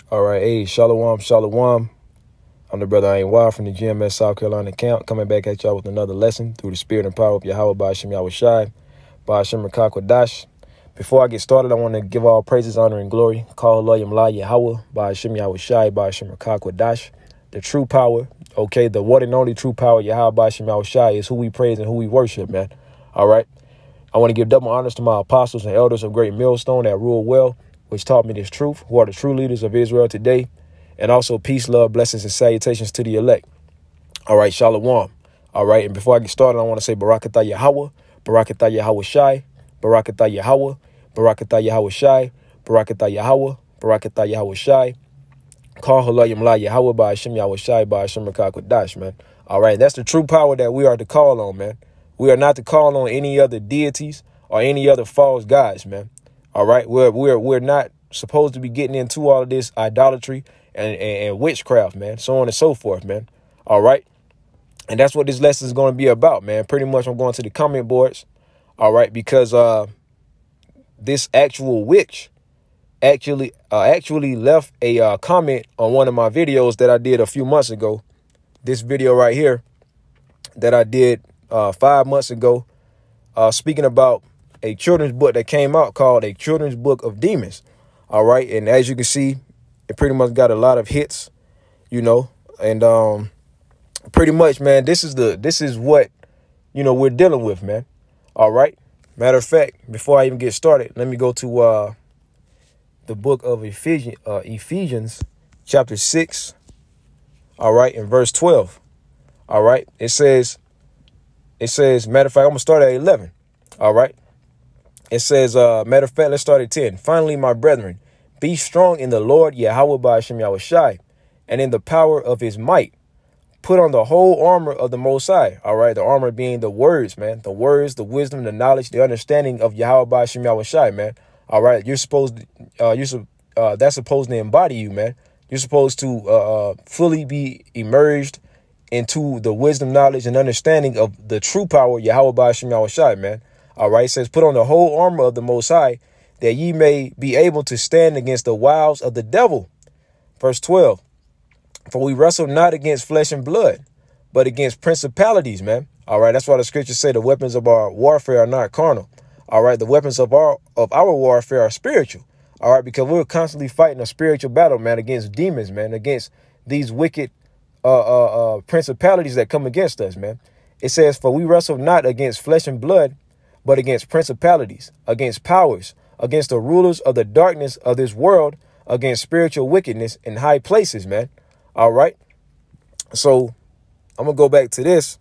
All right, hey, shalom, shalom. I'm the brother I ain't wild from the GMS SouthCarolina camp, coming back at y'all with another lesson through the spirit and power of Yahweh by Hashem Yahweh Shai, by Hashem Dash. Before I get started, I want to give all praises, honor, and glory. Call Loyam La Yahweh by Hashem Yahweh Shai, by Hashem Dash. The true power, okay, the one and only true power, Yahweh by Hashem Yahweh Shai, is who we praise and who we worship, man. All right. I want to give double honors to my apostles and elders of Great Millstone that rule well, which taught me this truth, who are the true leaders of Israel today. And also peace, love, blessings, and salutations to the elect. All right, shalom. All right, and before I get started, I want to say Barakatah Yahweh, Barakatah Yahweh Shai, Barakatah Yahweh, Barakatah Yahweh Shai, Barakatah Yahweh, Barakatah Yahweh Shai. Call Halayim La Yahweh by Hashem Yahweh Shai, by Hashem Dash, man. All right, that's the true power that we are to call on, man. We are not to call on any other deities or any other false gods, man. All right, we're not supposed to be getting into all of this idolatry and witchcraft, man, so on and so forth, man. All right. And that's what this lesson is going to be about, man. Pretty much I'm going to the comment boards. All right. Because this actual witch actually left a comment on one of my videos that I did a few months ago. This video right here that I did 5 months ago, speaking about a children's book that came out called A Children's Book of Demons. All right. And as you can see, it pretty much got a lot of hits, you know, and pretty much, man, this is what, you know, we're dealing with, man. All right. Matter of fact, before I even get started, let me go to the book of Ephesians, chapter 6. All right. In verse 12. All right. It says, matter of fact, I'm going to start at 11. All right. It says, matter of fact, let's start at 10. Finally, my brethren, be strong in the Lord, Yahweh by Hashem Yahweh Shai, and in the power of his might. Put on the whole armor of the Most High. All right. The armor being the words, man. The words, the wisdom, the knowledge, the understanding of Yahweh by Hashem Yahweh Shai, man. All right. You're supposed to, that's supposed to embody you, man. You're supposed to fully be immersed into the wisdom, knowledge, and understanding of the true power, Yahweh by Hashem Yahweh Shai, man. All right. It says, put on the whole armor of the Most High, that ye may be able to stand against the wiles of the devil. Verse 12. For we wrestle not against flesh and blood, but against principalities, man. All right. That's why the scriptures say the weapons of our warfare are not carnal. All right. The weapons of our warfare are spiritual. All right. Because we're constantly fighting a spiritual battle, man, against demons, man, against these wicked principalities that come against us, man. It says, for we wrestle not against flesh and blood, but against principalities, against powers, against the rulers of the darkness of this world, against spiritual wickedness in high places, man. All right. So I'm going to go back to this.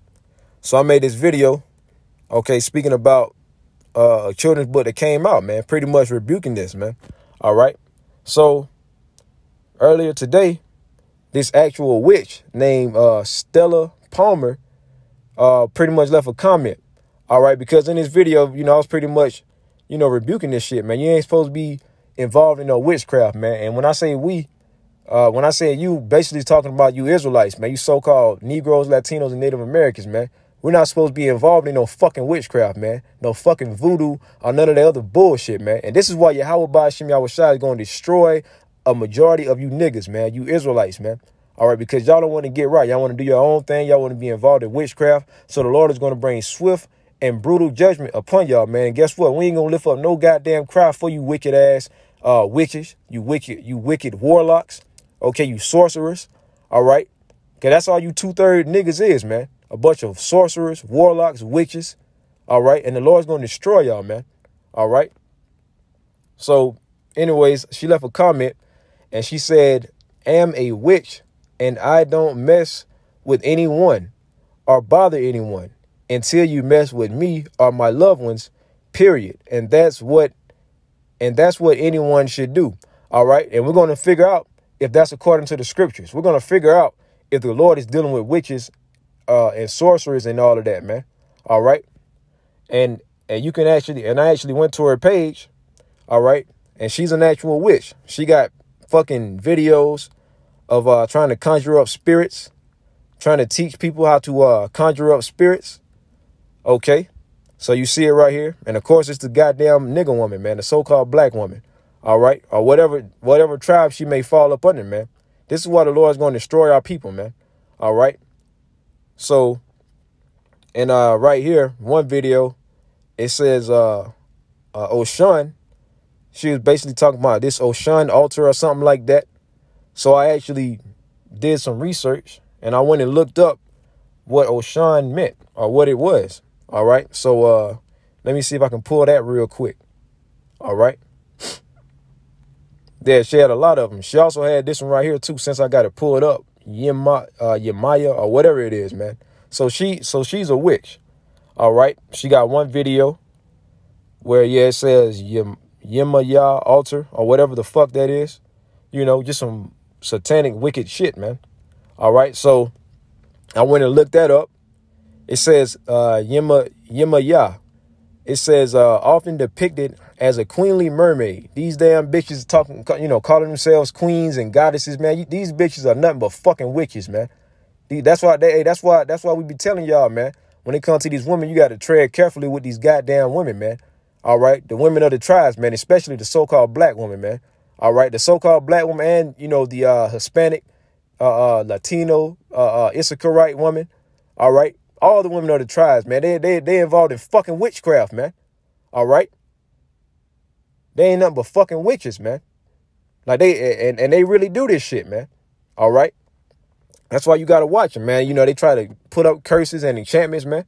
So I made this video, okay, speaking about a children's book that came out, man, pretty much rebuking this, man. All right. So earlier today, this actual witch named Stella Palmer pretty much left a comment. All right. Because in this video, you know, I was pretty much, you know, rebuking this shit, man. You ain't supposed to be involved in no witchcraft, man. And when I say we, when I say you, basically talking about you Israelites, man, you so-called Negroes, Latinos, and Native Americans, man. We're not supposed to be involved in no fucking witchcraft, man. No fucking voodoo or none of that other bullshit, man. And this is why Yahweh by Hashem Yahweh Shai is going to destroy a majority of you niggas, man. You Israelites, man. All right, because y'all don't want to get right. Y'all want to do your own thing. Y'all want to be involved in witchcraft. So the Lord is going to bring swift and brutal judgment upon y'all, man. And guess what? We ain't gonna lift up no goddamn cry for you wicked ass witches, you wicked warlocks, okay, you sorcerers. All right. Okay, that's all you 2/3 niggas is, man. A bunch of sorcerers, warlocks, witches. All right. And the Lord's gonna destroy y'all, man. All right. So anyways, she left a comment and she said, am a witch and I don't mess with anyone or bother anyone until you mess with me or my loved ones, period. And that's what anyone should do. All right. And we're going to figure out if that's according to the scriptures. We're going to figure out if the Lord is dealing with witches and sorcerers and all of that, man. All right. And you can actually, and I actually went to her page. All right. And she's an actual witch. She got fucking videos of trying to conjure up spirits, trying to teach people how to conjure up spirits. OK, so you see it right here. And of course, it's the goddamn nigger woman, man, the so-called black woman. all right, or whatever tribe she may fall up under, man. This is why the Lord is going to destroy our people, man. All right. So, and right here, one video, it says Oshun. She was basically talking about this Oshun altar or something like that. So I actually did some research and I went and looked up what Oshun meant or what it was. All right. So let me see if I can pull that real quick. All right. Yeah, she had a lot of them. She also had this one right here too, since I got it pulled up. Yemaya or whatever it is, man. So she's a witch. All right. She got one video where, yeah, it says Yemaya altar or whatever the fuck that is. You know, just some satanic wicked shit, man. All right. So I went and looked that up. It says Yemaya. It says often depicted as a queenly mermaid. These damn bitches talking, you know, calling themselves queens and goddesses, man. These bitches are nothing but fucking witches, man. That's why we be telling y'all, man. When it comes to these women, you got to tread carefully with these goddamn women, man. All right, the women of the tribes, man, especially the so-called black woman, man. All right, the so-called black woman and, you know, the Hispanic, Latino, Issacharite woman. All right, all the women of the tribes, man. They involved in fucking witchcraft, man. All right. They ain't nothing but fucking witches, man. Like they really do this shit, man. All right. That's why you got to watch them, man. You know, they try to put up curses and enchantments, man.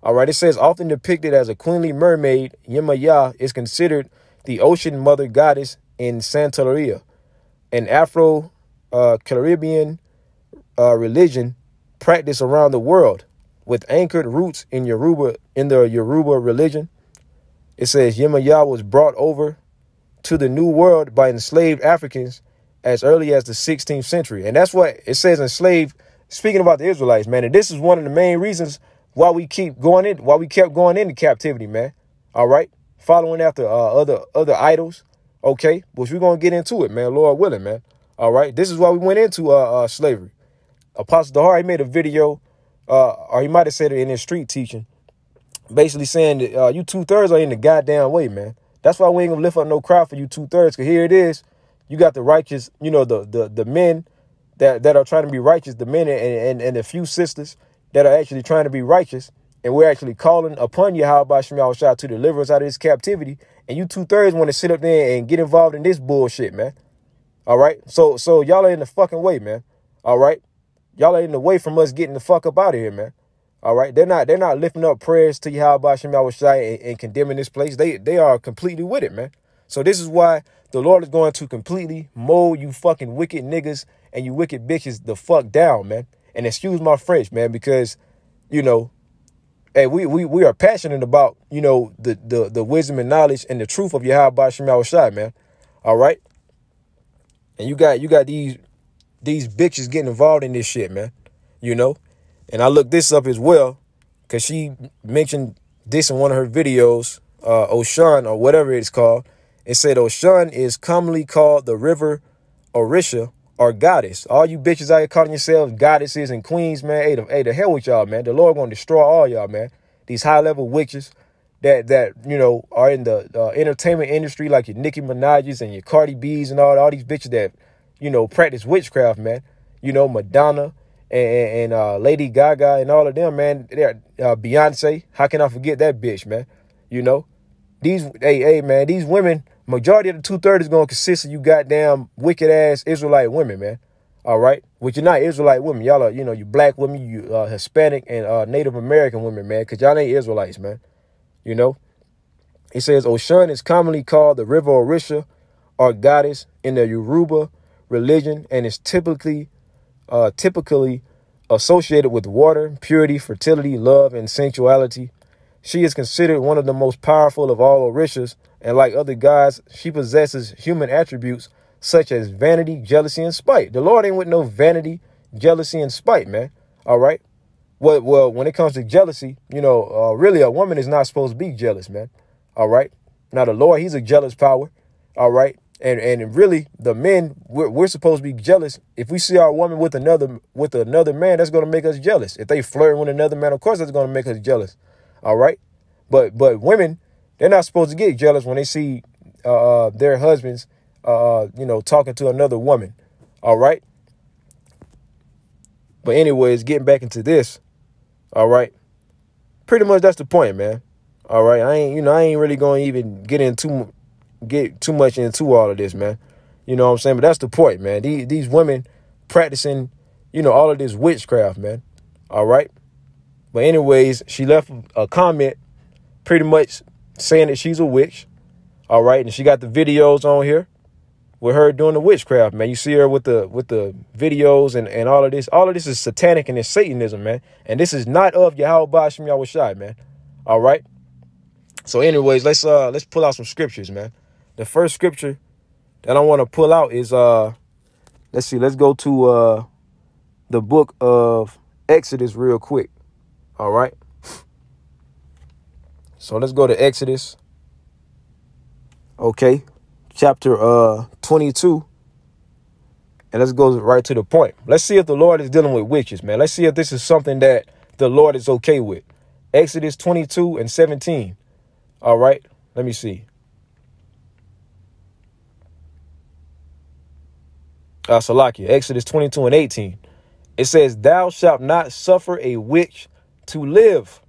All right. It says often depicted as a queenly mermaid, Yemaya is considered the ocean mother goddess in Santeria, an Afro-Caribbean religion practiced around the world with anchored roots in the Yoruba religion. It says Yemaya was brought over to the New World by enslaved Africans as early as the 16th century. And that's what it says, enslaved, speaking about the Israelites, man. And this is one of the main reasons why we kept going into captivity, man. All right. Following after other idols. OK, which we're going to get into it, man. Lord willing, man. All right. This is why we went into slavery. Apostle Dahar, he made a video or he might have said it in his street teaching, basically saying that you 2/3 are in the goddamn way, man. That's why we ain't gonna lift up no cry for you 2/3. Cause here it is. You got the righteous, you know, the men that are trying to be righteous, the men and the few sisters that are actually trying to be righteous. And we're actually calling upon Yahweh Shem Yahushua to deliver us out of this captivity. And you 2/3 want to sit up there and get involved in this bullshit, man. All right. So y'all are in the fucking way, man. All right. Y'all are in the way from us getting the fuck up out of here, man. All right. They're not lifting up prayers to Yahweh Shem Yahushua and condemning this place. They are completely with it, man. So this is why the Lord is going to completely mold you fucking wicked niggas and you wicked bitches the fuck down, man. And excuse my French, man, because, you know, hey, we are passionate about, you know, the wisdom and knowledge and the truth of Yahweh Shem Yahushua, man. All right. And you got these bitches getting involved in this shit, man. You know, and I looked this up as well because she mentioned this in one of her videos, Oshun or whatever it's called. It said Oshun is commonly called the river Orisha or goddess. All you bitches out here calling yourselves goddesses and queens, man. Hey, the hell with y'all, man. The Lord gonna destroy all y'all, man. These high level witches that you know are in the entertainment industry, like your Nicki Minaj's and your Cardi B's and all these bitches that, you know, practice witchcraft, man. You know, Madonna and Lady Gaga and all of them, man. Beyonce. How can I forget that bitch, man? You know, hey, man, these women, majority of the 2/3 is going to consist of you goddamn wicked ass Israelite women, man. All right. Which you're not Israelite women. Y'all are, you know, you black women, you Hispanic and Native American women, man. Because y'all ain't Israelites, man. You know, it says Oshun is commonly called the river Orisha or goddess in the Yoruba religion and is typically associated with water, purity, fertility, love, and sensuality. She is considered one of the most powerful of all Orishas, and like other gods, she possesses human attributes such as vanity, jealousy, and spite. The Lord ain't with no vanity, jealousy, and spite, man. All right. Well, when it comes to jealousy, you know, really a woman is not supposed to be jealous, man. All right. Now, the Lord, he's a jealous power. All right. And really, the men, we're supposed to be jealous. If we see our woman with another man, that's going to make us jealous. If they flirt with another man, of course, that's going to make us jealous. All right. But women, they're not supposed to get jealous when they see their husbands talking to another woman. All right. But anyways, getting back into this. All right. Pretty much that's the point, man. All right. I ain't really going to even get too much into all of this, man. You know what I'm saying? But that's the point, man. These women practicing, all of this witchcraft, man. All right. But anyways, she left a comment pretty much saying that she's a witch. All right. And she got the videos on here with her doing the witchcraft, man. You see her with the videos and all of this. All of this is satanic and it's Satanism, man. And this is not of Yahweh Shem Yahweh Shai, man. All right. So anyways, let's pull out some scriptures, man. The first scripture that I want to pull out is let's go to the book of Exodus real quick. All right. So let's go to Exodus. Okay. Chapter 22. And let's go right to the point. Let's see if the Lord is dealing with witches, man. Let's see if this is something that the Lord is okay with. Exodus 22 and 17. All right. Let me see. Salakia, Exodus 22 and 18. It says, thou shalt not suffer a witch to live.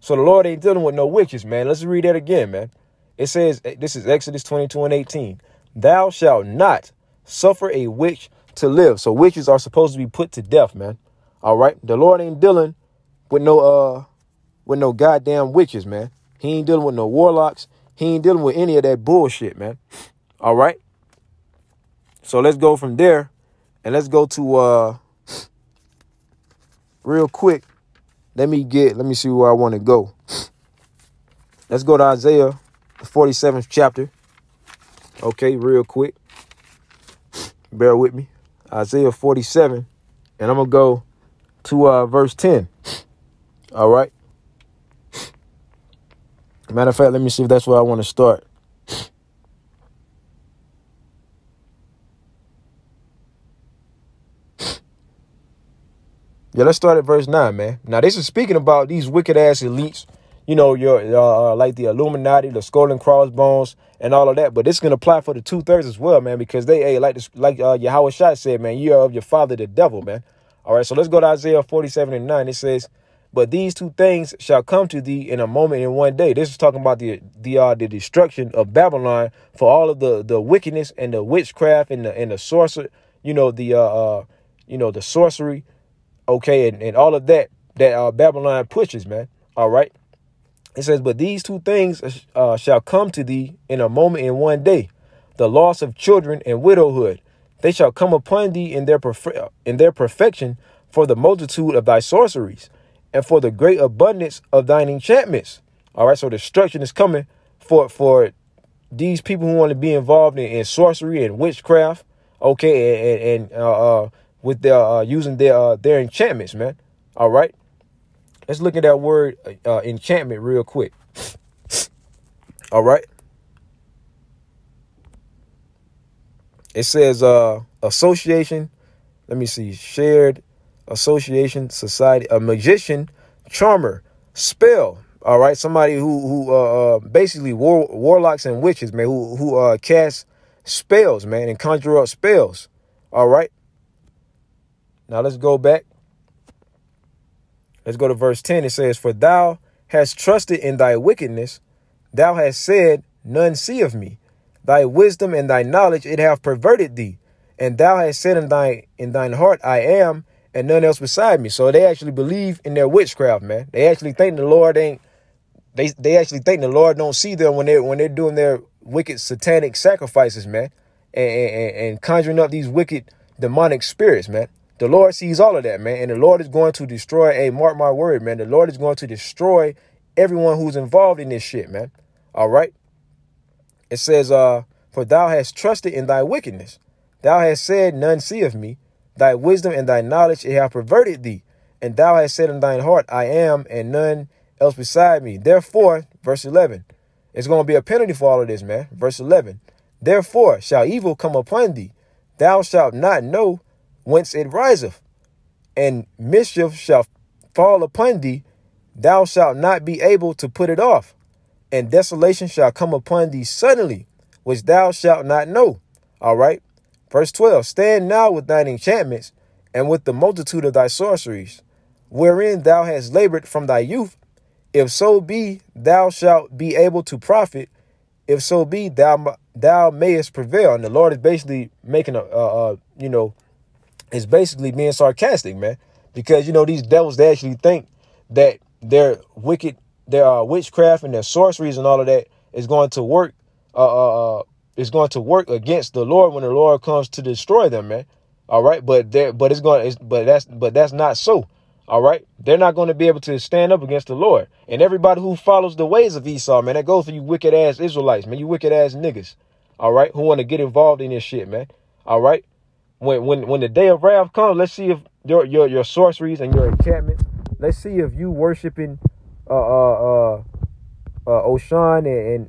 So the Lord ain't dealing with no witches, man. Let's read that again, man. It says, this is Exodus 22 and 18. Thou shalt not suffer a witch to live. So witches are supposed to be put to death, man. All right. The Lord ain't dealing with no goddamn witches, man. He ain't dealing with no warlocks. He ain't dealing with any of that bullshit, man. All right. So let's go from there and let's go to real quick. Let me see where I want to go. Let's go to Isaiah, the 47th chapter. Okay, real quick. Bear with me. Isaiah 47. And I'm going to go to verse 10. All right. Matter of fact, let me see if that's where I want to start. Yeah, let's start at verse 9, man. Now, this is speaking about these wicked ass elites, your like the Illuminati, the skull and crossbones, and all of that. But this can apply for the 2/3 as well, man, because they like Yahweh Shai said, man, you are of your father, the devil, man. All right, so let's go to Isaiah 47 and 9. It says, but these two things shall come to thee in a moment, in one day. This is talking about the destruction of Babylon for all of the wickedness and the witchcraft and the sorcery, the sorcery. OK, and all of that Babylon pushes, man. All right. It says, but these two things shall come to thee in a moment, in one day, the loss of children and widowhood. They shall come upon thee in their perfection for the multitude of thy sorceries and for the great abundance of thine enchantments. All right. So destruction is coming for these people who want to be involved in sorcery and witchcraft. OK, and with their using their enchantments, man. All right. Let's look at that word enchantment real quick. All right. It says association. Let me see. Shared association, society, a magician, charmer, spell. All right. Somebody who basically warlocks and witches, man, who cast spells, man, and conjure up spells. All right. Now let's go back. Let's go to verse 10. It says, for thou hast trusted in thy wickedness. Thou hast said, none seeth me. Thy wisdom and thy knowledge, it have perverted thee. And thou hast said in thine heart, I am, and none else beside me. So they actually believe in their witchcraft, man. They actually think the Lord they actually think the Lord don't see them when they're doing their wicked satanic sacrifices, man. And conjuring up these wicked demonic spirits, man. The Lord sees all of that, man. And the Lord is going to destroy, mark my word, man. The Lord is going to destroy everyone who's involved in this shit, man. All right. It says, for thou hast trusted in thy wickedness. Thou hast said, none seeth me. Thy wisdom and thy knowledge, it have perverted thee. And thou hast said in thine heart, I am, and none else beside me. Therefore, verse 11, it's going to be a penalty for all of this, man. Verse 11, therefore shall evil come upon thee. Thou shalt not know whence it riseth, and mischief shall fall upon thee. Thou shalt not be able to put it off, and desolation shall come upon thee suddenly, which thou shalt not know. All right. Verse 12, stand now with thine enchantments and with the multitude of thy sorceries, wherein thou hast labored from thy youth. If so be, thou shalt be able to profit. If so be, thou mayest prevail. And the Lord is basically making is basically being sarcastic, man. Because, these devils, they actually think that their witchcraft and their sorceries and all of that is going to work, against the Lord when the Lord comes to destroy them, man. All right. But that's not so. All right. They're not going to be able to stand up against the Lord. And everybody who follows the ways of Esau, man, that goes for you wicked ass Israelites, man, you wicked ass niggas. All right. Who want to get involved in this shit, man. All right. When the day of wrath comes, let's see if your sorceries and your enchantments, let's see if you worshiping Oshan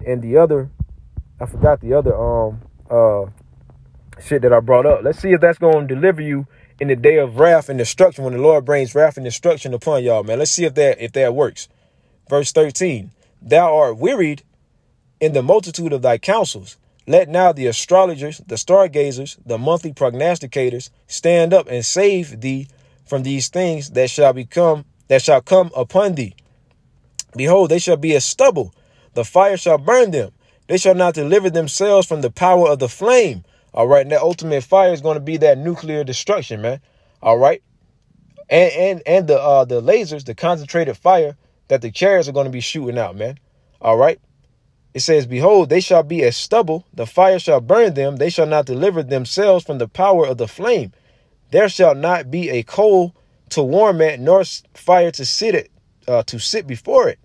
and the other, I forgot the other shit that I brought up. Let's see if that's going to deliver you in the day of wrath and destruction, when the Lord brings wrath and destruction upon y'all, man. Let's see if that works. Verse 13, thou art wearied in the multitude of thy counsels. Let now the astrologers, the stargazers, the monthly prognosticators stand up and save thee from these things that shall come upon thee. Behold, they shall be as stubble. The fire shall burn them. They shall not deliver themselves from the power of the flame. All right. And that ultimate fire is going to be that nuclear destruction, man. All right. And the lasers, the concentrated fire that the chariots are going to be shooting out, man. All right. It says, behold, they shall be as stubble. The fire shall burn them. They shall not deliver themselves from the power of the flame. There shall not be a coal to warm at, nor fire to sit before it.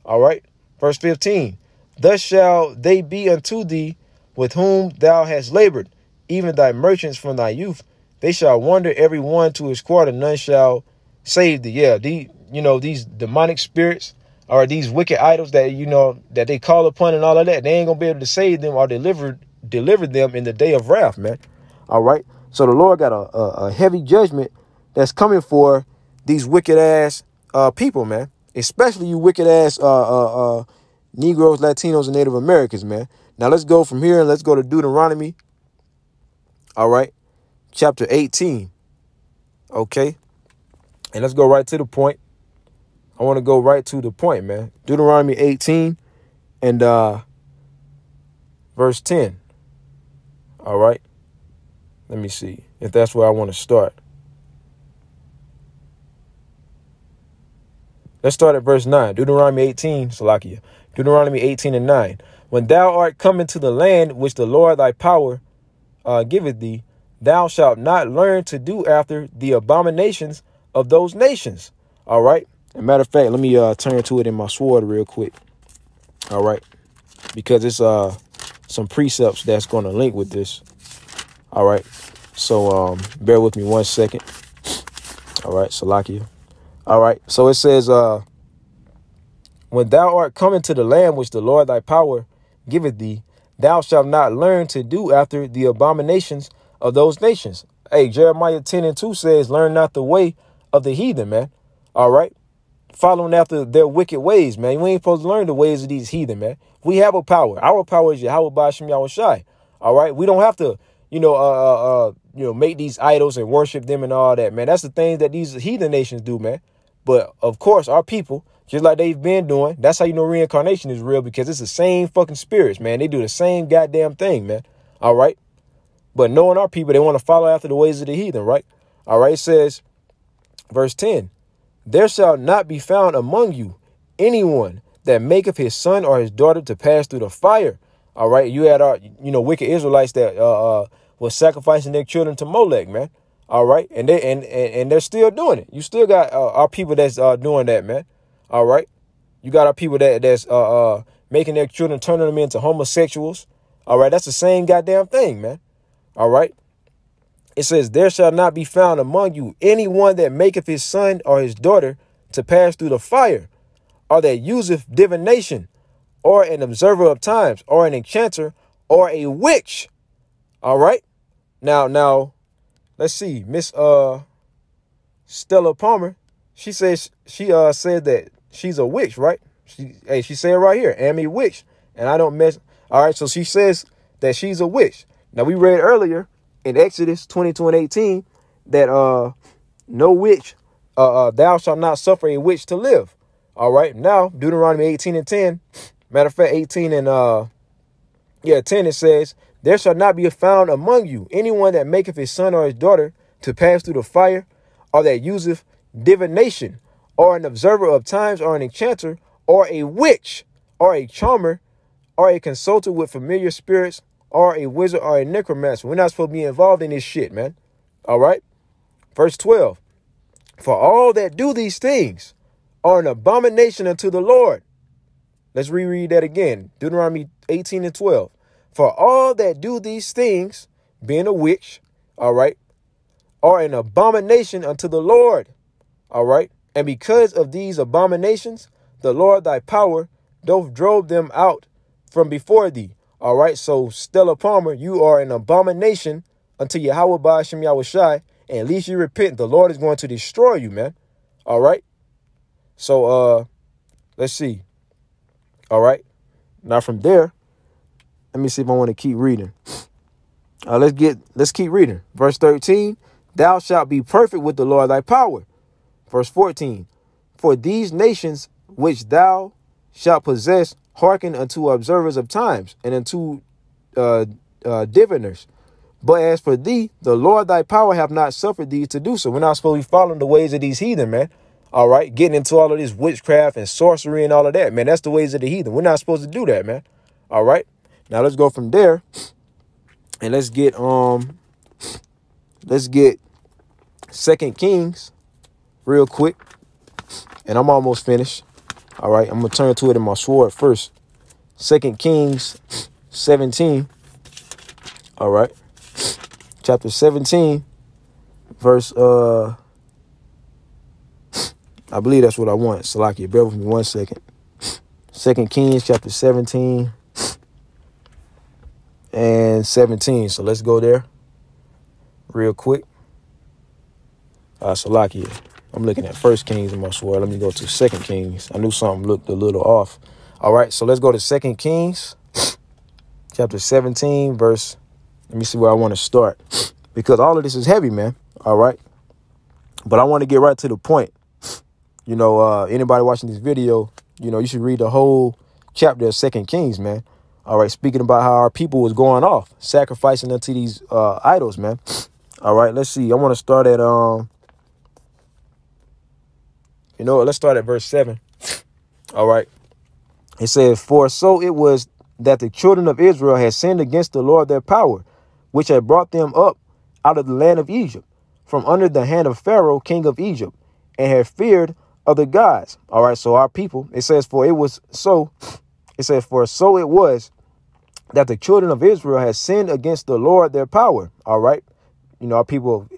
All right. Verse 15. Thus shall they be unto thee with whom thou hast labored, even thy merchants from thy youth. They shall wander every one to his quarter. None shall save thee. Yeah. These demonic spirits, or these wicked idols that, that they call upon and all of that, they ain't going to be able to save them or deliver them in the day of wrath, man. All right. So the Lord got a heavy judgment that's coming for these wicked ass people, man, especially you wicked ass Negroes, Latinos, and Native Americans, man. Now let's go from here and let's go to Deuteronomy. All right. Chapter 18. OK. And let's go right to the point. I want to go right to the point, man. Deuteronomy 18 and verse 10. All right. Let me see if that's where I want to start. Let's start at verse 9. Deuteronomy 18, Salakia. Deuteronomy 18 and 9. When thou art come into the land which the Lord thy power giveth thee, thou shalt not learn to do after the abominations of those nations. All right. As a matter of fact, let me turn to it in my sword real quick. All right. Because it's some precepts that's going to link with this. All right. So bear with me 1 second. All right. Salakia. All right. So it says, when thou art come into the land which the Lord thy power giveth thee, thou shalt not learn to do after the abominations of those nations. Hey, Jeremiah 10 and 2 says, learn not the way of the heathen, man. All right. Following after their wicked ways, man. We ain't supposed to learn the ways of these heathen, man. We have a power. Our power is Yahweh Ba'ashem Yahweh Shai. All right. We don't have to, make these idols and worship them and all that, man. That's the thing that these heathen nations do, man. But of course, our people, just like they've been doing, that's how you know reincarnation is real, because it's the same fucking spirits, man. They do the same goddamn thing, man. All right. But knowing our people, they want to follow after the ways of the heathen, right? All right. It says, verse 10. There shall not be found among you anyone that maketh his son or his daughter to pass through the fire. All right. You had our, wicked Israelites that were sacrificing their children to Molech, man. All right. And they're still doing it. You still got our people that's doing that, man. All right. You got our people that's making their children, turning them into homosexuals. All right. That's the same goddamn thing, man. All right. It says, there shall not be found among you anyone that maketh his son or his daughter to pass through the fire, or that useth divination, or an observer of times, or an enchanter, or a witch. All right. Now, let's see. Miss Stella Palmer, she says said that she's a witch, right? She said right here, am a witch, and I don't mess. All right. So she says that she's a witch. Now, we read earlier in Exodus 22:18 that no witch, thou shalt not suffer a witch to live. All right. Now, Deuteronomy 18:10, matter of fact, 18 and 10, it says, there shall not be found among you anyone that maketh his son or his daughter to pass through the fire, or that useth divination, or an observer of times, or an enchanter, or a witch, or a charmer, or a consultant with familiar spirits, or a wizard, or a necromancer. We're not supposed to be involved in this shit, man. All right. Verse 12. For all that do these things are an abomination unto the Lord. Let's reread that again. Deuteronomy 18:12. For all that do these things, being a witch, all right, are an abomination unto the Lord. All right. And because of these abominations, the Lord thy power doth drove them out from before thee. All right. So, Stella Palmer, you are an abomination unto Yahweh Ba'ashem Yahushai. And at least you repent. The Lord is going to destroy you, man. All right. So, let's see. All right. Now from there, let me see if I want to keep reading. Let's keep reading. Verse 13, thou shalt be perfect with the Lord thy power. Verse 14, for these nations which thou shalt possess hearken unto observers of times and unto diviners. But as for thee, the Lord thy power have not suffered thee to do so. We're not supposed to be following the ways of these heathen, man. All right. Getting into all of this witchcraft and sorcery and all of that, man. That's the ways of the heathen. We're not supposed to do that, man. All right. Now let's go from there and let's get 2 Kings real quick. And I'm almost finished. All right. I'm going to turn to it in my sword first. 2 Kings 17. All right. Chapter 17, verse, I believe that's what I want. Salakia, bear with me 1 second. 2 Kings chapter 17 and 17. So let's go there real quick. Salakia, I'm looking at 1 Kings in my sword. Let me go to 2 Kings. I knew something looked a little off. All right, so let's go to 2 Kings chapter 17, verse. Let me see where I want to start, because all of this is heavy, man. All right. But I want to get right to the point. You know, anybody watching this video, you know, you should read the whole chapter of 2 Kings, man. All right. Speaking about how our people was going off, sacrificing unto these idols, man. All right. Let's see. I want to start at, let's start at verse 7. All right. It says, for so it was that the children of Israel had sinned against the Lord their power, which had brought them up out of the land of Egypt, from under the hand of Pharaoh, king of Egypt, and had feared other gods. All right, so our people, it says, for it was so it was that the children of Israel had sinned against the Lord their power. All right. You know, our people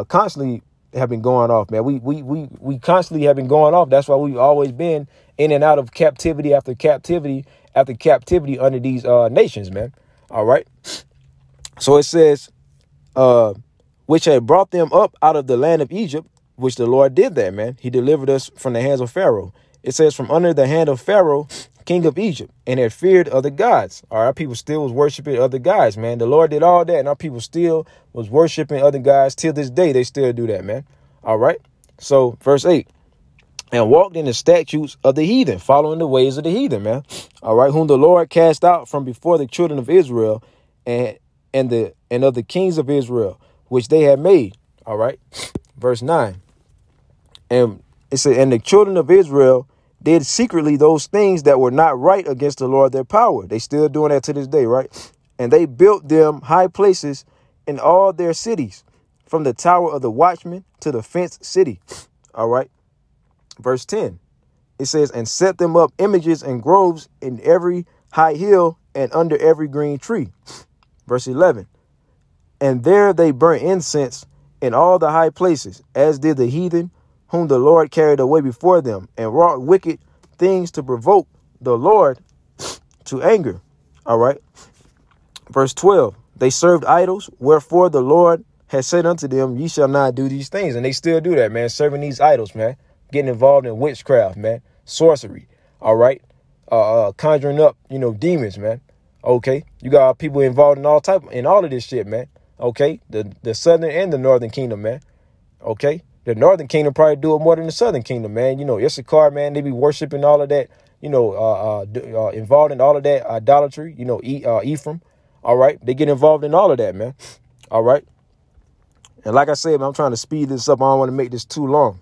constantly have been going off, man. We constantly have been going off. That's why we've always been in and out of captivity after captivity after captivity under these nations, man. All right. So it says, which had brought them up out of the land of Egypt, which the Lord did that, man. He delivered us from the hands of Pharaoh. It says from under the hand of Pharaoh, king of Egypt, and had feared other gods. Our people still was worshiping other gods, man. The Lord did all that, and our people still was worshiping other gods. Till this day, they still do that, man. All right. So verse 8. And walked in the statutes of the heathen, following the ways of the heathen, man. All right. Whom the Lord cast out from before the children of Israel and of the kings of Israel, which they had made. All right. Verse 9. And it said, and the children of Israel did secretly those things that were not right against the Lord their power. They still doing that to this day, right? And they built them high places in all their cities, from the tower of the watchman to the fenced city. All right. Verse 10. It says, and set them up images and groves in every high hill and under every green tree. Verse 11. And there they burnt incense in all the high places, as did the heathen, whom the Lord carried away before them, and wrought wicked things to provoke the Lord to anger. All right. Verse 12. They served idols, wherefore the Lord has said unto them, ye shall not do these things. And they still do that, man. Serving these idols, man. Getting involved in witchcraft, man. Sorcery. All right. Conjuring up, demons, man. Okay, you got people involved in all of this shit, man. Okay, the southern and the northern kingdom, man. Okay, the northern kingdom probably do it more than the southern kingdom, man. You know, Issachar, man, they be worshiping all of that. You know, involved in all of that idolatry. You know, Ephraim. All right, they get involved in all of that, man. All right, and like I said, man, I'm trying to speed this up. I don't want to make this too long.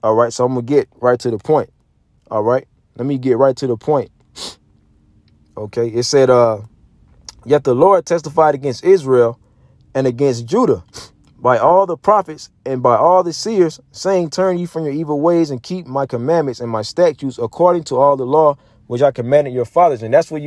All right, so I'm gonna get right to the point. All right, let me get right to the point. Okay, it said, yet the Lord testified against Israel and against Judah by all the prophets and by all the seers, saying, turn ye from your evil ways and keep my commandments and my statutes according to all the law which I commanded your fathers. And that's what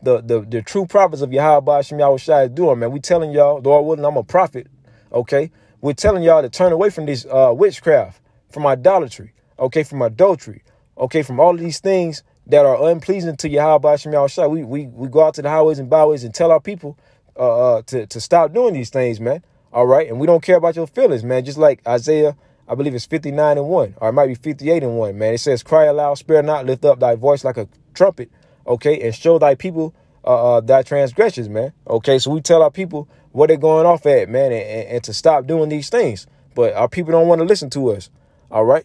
the true prophets of Yahweh Hashem Yahushua is doing, man. We telling y'all, Lord willing, I'm a prophet. Okay, we're telling y'all to turn away from this witchcraft, from idolatry, okay, from adultery, okay, from all of these things that are unpleasing to Yahweh Hashem Yahushua. We go out to the highways and byways and tell our people to stop doing these things, man. All right. And we don't care about your feelings, man. Just like Isaiah, I believe it's 59:1, or it might be 58:1, man. It says, cry aloud, spare not, lift up thy voice like a trumpet. Okay. And show thy people thy transgressions, man. Okay. So we tell our people what they're going off at, man, and to stop doing these things. But our people don't want to listen to us. All right.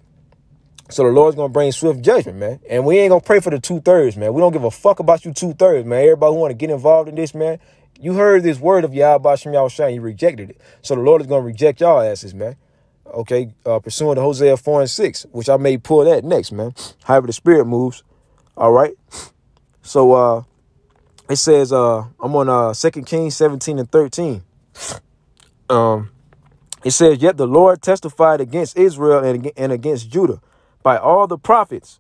So the Lord's going to bring swift judgment, man. And we ain't going to pray for the 2/3, man. We don't give a fuck about you 2/3, man. Everybody who want to get involved in this, man, you heard this word of Yahweh Hashem Yahushua and you rejected it. So the Lord is going to reject y'all asses, man. Okay, pursuant to Hosea 4:6, which I may pull that next, man. However the Spirit moves. All right. So it says, I'm on 2 Kings 17:13. It says, yet the Lord testified against Israel and against Judah by all the prophets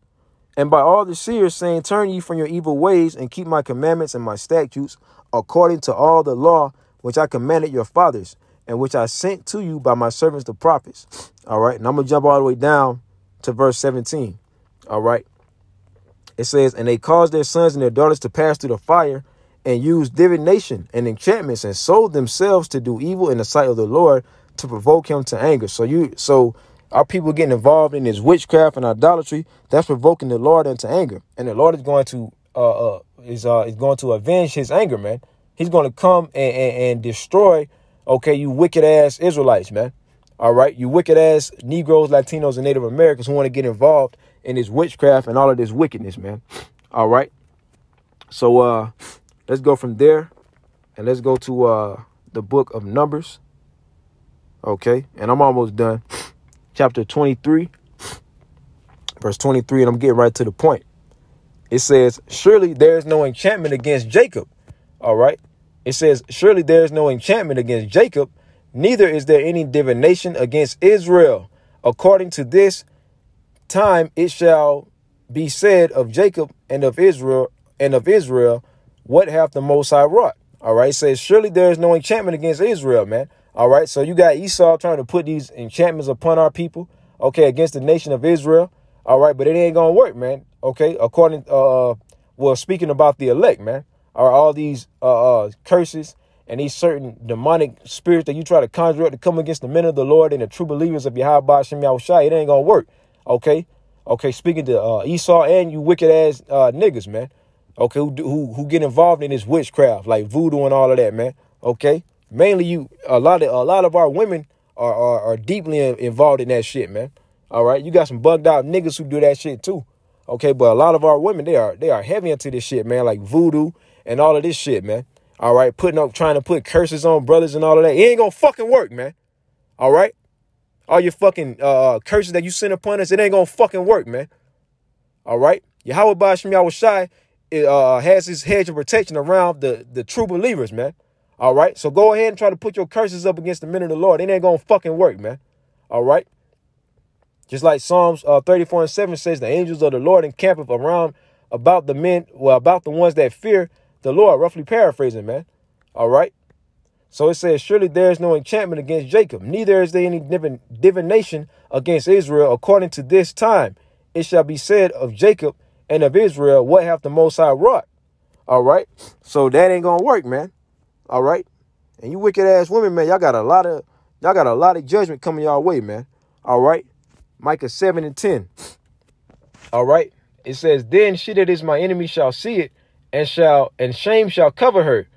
and by all the seers, saying, turn ye from your evil ways and keep my commandments and my statutes according to all the law which I commanded your fathers and which I sent to you by my servants the prophets. All right. And I'm going to jump all the way down to verse 17. All right. It says, and they caused their sons and their daughters to pass through the fire and used divination and enchantments and sold themselves to do evil in the sight of the Lord to provoke him to anger. So our people getting involved in this witchcraft and idolatry, that's provoking the Lord into anger. And the Lord is going to is going to avenge his anger, man. He's going to come and destroy, okay, you wicked ass Israelites, man. All right, you wicked ass Negroes, Latinos, and Native Americans who want to get involved in this witchcraft and all of this wickedness, man. All right. So let's go from there and let's go to the book of Numbers. Okay, and I'm almost done. Chapter 23, verse 23, and I'm getting right to the point. It says, surely there is no enchantment against Jacob. All right. It says, surely there is no enchantment against Jacob, neither is there any divination against Israel. According to this time, it shall be said of Jacob and of Israel, what hath the Most High wrought? All right. It says, surely there is no enchantment against Israel, man. All right. So you got Esau trying to put these enchantments upon our people. Okay. Against the nation of Israel. All right. But it ain't going to work, man. Okay. According, speaking about the elect, man, are all these curses and these certain demonic spirits that you try to conjure up to come against the men of the Lord and the true believers of Yahweh Hashem Yahushua, it ain't going to work. Okay. Okay. Speaking to Esau and you wicked ass niggas, man. Okay. Who get involved in this witchcraft like voodoo and all of that, man. Okay. Mainly a lot of our women are deeply involved in that shit, man. All right. You got some bugged out niggas who do that shit too. Okay. But a lot of our women, they are heavy into this shit, man. Like voodoo and all of this shit, man. All right. Trying to put curses on brothers and all of that. It ain't gonna fucking work, man. All right. All your fucking curses that you send upon us, it ain't gonna fucking work, man. All right. Yahweh Hashem Yahushua has his hedge of protection around the true believers, man. All right. So go ahead and try to put your curses up against the men of the Lord. It ain't gonna fucking work, man. All right. Just like Psalms 34:7 says, the angels of the Lord encampeth around about the ones that fear the Lord, roughly paraphrasing, man. All right. So it says, surely there is no enchantment against Jacob, neither is there any divination against Israel. According to this time, it shall be said of Jacob and of Israel, what hath the Most High wrought? All right. So that ain't gonna work, man. All right. And you wicked ass women, man, y'all got a lot of judgment coming y'all way, man. All right. Micah 7:10. All right. It says, then she that is my enemy shall see it and shame shall cover her,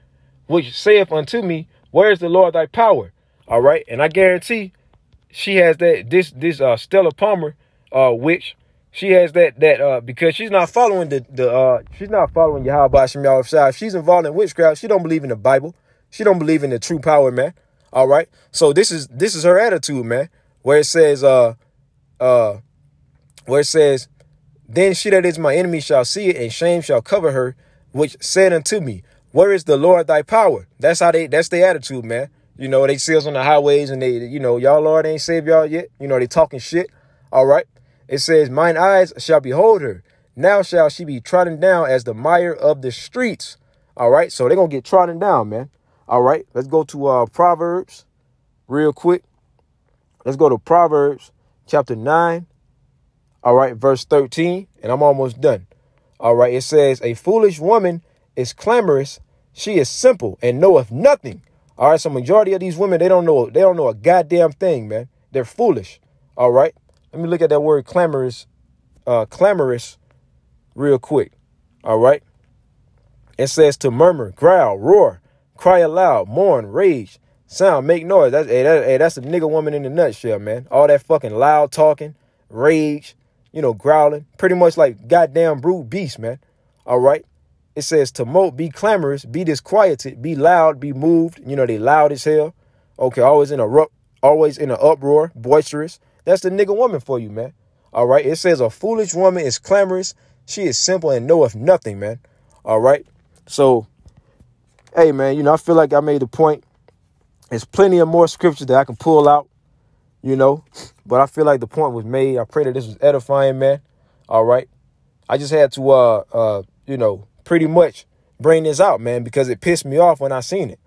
which saith unto me, where is the Lord thy power? All right. And I guarantee she has this Stella Palmer, witch. She has that because she's not following she's not following Yahweh Shem Yahweh Shai. She's involved in witchcraft. She don't believe in the Bible. She don't believe in the true power, man. All right. So this is her attitude, man. Where it says, then she that is my enemy shall see it, and shame shall cover her, which said unto me, where is the Lord thy power? That's their attitude, man. You know, they see us on the highways and they, y'all Lord ain't saved y'all yet. They talking shit. All right. It says, mine eyes shall behold her. Now shall she be trodden down as the mire of the streets. All right. So they're going to get trodden down, man. All right. Let's go to Proverbs real quick. Let's go to Proverbs chapter 9. All right. Verse 13. And I'm almost done. All right. It says, a foolish woman is clamorous. She is simple and knoweth nothing. All right. So majority of these women, they don't know a goddamn thing, man. They're foolish. All right. Let me look at that word clamorous real quick. All right. It says to murmur, growl, roar, cry aloud, mourn, rage, sound, make noise. That's a nigga woman in a nutshell, man. All that fucking loud talking, rage, growling, pretty much like goddamn brute beast, man. All right. It says to mope, be clamorous, be disquieted, be loud, be moved. They loud as hell. Okay. Always in an uproar, boisterous. That's the nigga woman for you, man. All right. It says a foolish woman is clamorous. She is simple and knoweth nothing, man. All right. So, hey, man, I feel like I made the point. There's plenty of more scriptures that I can pull out, but I feel like the point was made. I pray that this was edifying, man. All right. I just had to, pretty much bring this out, man, because it pissed me off when I seen it,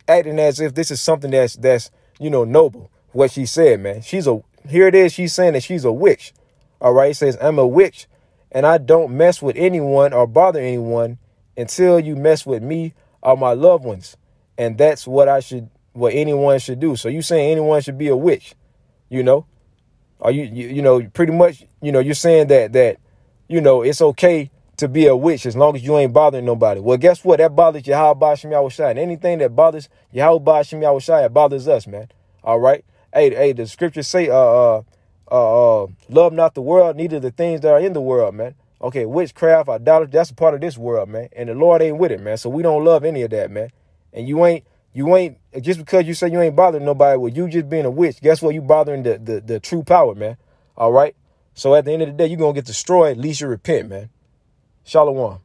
acting as if this is something that's noble. What she said, man. Here it is. She's saying that she's a witch. All right. It says, I'm a witch and I don't mess with anyone or bother anyone until you mess with me or my loved ones. And that's what anyone should do. So you saying anyone should be a witch, Are you pretty much, you're saying that, it's okay to be a witch as long as you ain't bothering nobody. Well, guess what? That bothers Yahweh Shem Yahweh Shai. And anything that bothers Yahweh Shem Yahweh Shai, it bothers us, man. All right. Hey, the scriptures say, love not the world, neither the things that are in the world, man. Okay, witchcraft, idolatry, that's a part of this world, man. And the Lord ain't with it, man. So we don't love any of that, man. And you ain't, just because you say you ain't bothering nobody with you just being a witch, guess what? You bothering the true power, man. All right. So at the end of the day, you're going to get destroyed. At least you repent, man. Shalom.